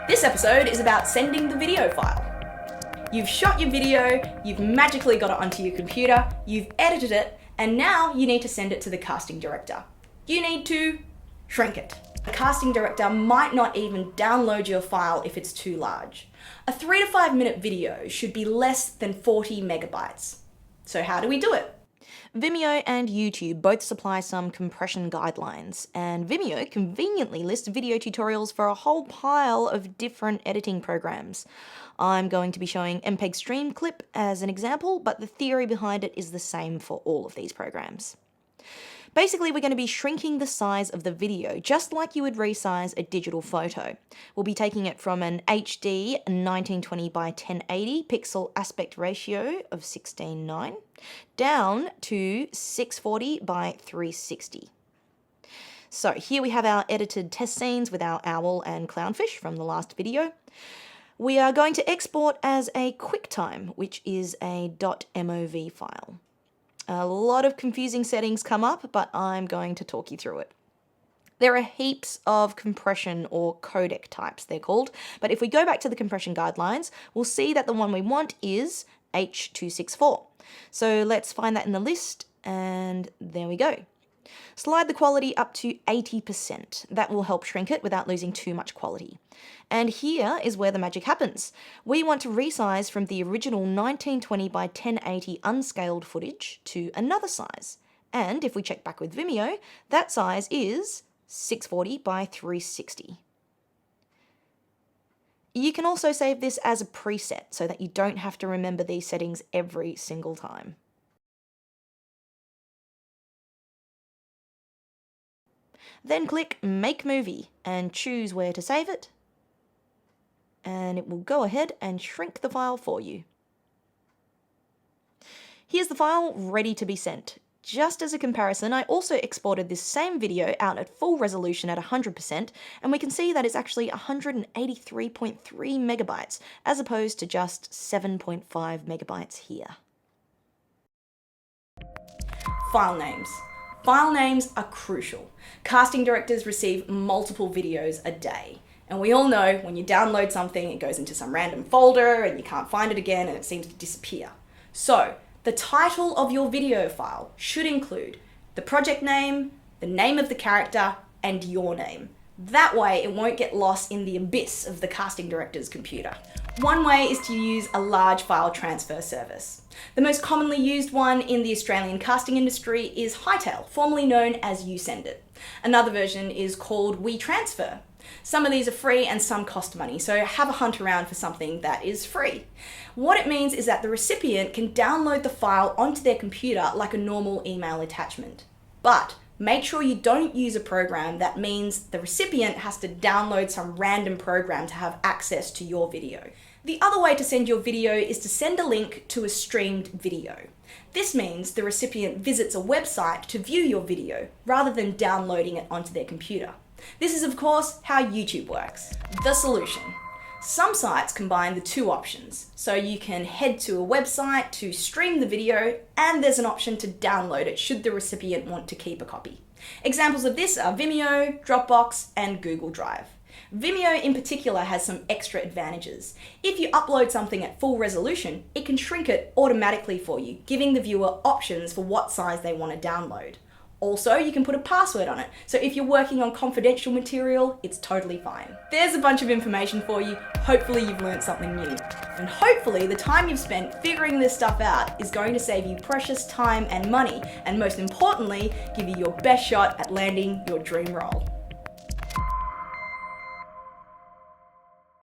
This episode is about sending the video file. You've shot your video, you've magically got it onto your computer, you've edited it, and now you need to send it to the casting director. You need to shrink it. The casting director might not even download your file if it's too large. A 3 to 5 minute video should be less than 40 megabytes. So how do we do it? Vimeo and YouTube both supply some compression guidelines, and Vimeo conveniently lists video tutorials for a whole pile of different editing programs. I'm going to be showing MPEG Stream Clip as an example, but the theory behind it is the same for all of these programs. Basically, we're going to be shrinking the size of the video, just like you would resize a digital photo. We'll be taking it from an HD 1920 by 1080 pixel aspect ratio of 16:9 down to 640 by 360. So here we have our edited test scenes with our owl and clownfish from the last video. We are going to export as a QuickTime, which is a .mov file. A lot of confusing settings come up, but I'm going to talk you through it. There are heaps of compression or codec types, they're called, but if we go back to the compression guidelines, we'll see that the one we want is H.264. So let's find that in the list, and there we go. Slide the quality up to 80%. That will help shrink it without losing too much quality. And here is where the magic happens. We want to resize from the original 1920 by 1080 unscaled footage to another size. And if we check back with Vimeo, that size is 640 by 360. You can also save this as a preset so that you don't have to remember these settings every single time. Then click Make Movie and choose where to save it, and it will go ahead and shrink the file for you. Here's the file ready to be sent. Just as a comparison, I also exported this same video out at full resolution at 100%, and we can see that it's actually 183.3 megabytes as opposed to just 7.5 megabytes here. File names. File names are crucial. Casting directors receive multiple videos a day. And we all know when you download something, it goes into some random folder and you can't find it again and it seems to disappear. So, the title of your video file should include the project name, the name of the character, and your name. That way it won't get lost in the abyss of the casting director's computer. One way is to use a large file transfer service. The most commonly used one in the Australian casting industry is Hightail, formerly known as YouSendIt. Another version is called WeTransfer. Some of these are free and some cost money, so have a hunt around for something that is free. What it means is that the recipient can download the file onto their computer like a normal email attachment. But make sure you don't use a program that means the recipient has to download some random program to have access to your video. The other way to send your video is to send a link to a streamed video. This means the recipient visits a website to view your video rather than downloading it onto their computer. This is of course how YouTube works. The solution. Some sites combine the two options, so you can head to a website to stream the video and there's an option to download it should the recipient want to keep a copy. Examples of this are Vimeo, Dropbox, and Google Drive. Vimeo in particular has some extra advantages. If you upload something at full resolution, it can shrink it automatically for you, giving the viewer options for what size they want to download. Also, you can put a password on it, so if you're working on confidential material, it's totally fine. There's a bunch of information for you. Hopefully you've learned something new. And hopefully the time you've spent figuring this stuff out is going to save you precious time and money, and most importantly, give you your best shot at landing your dream role.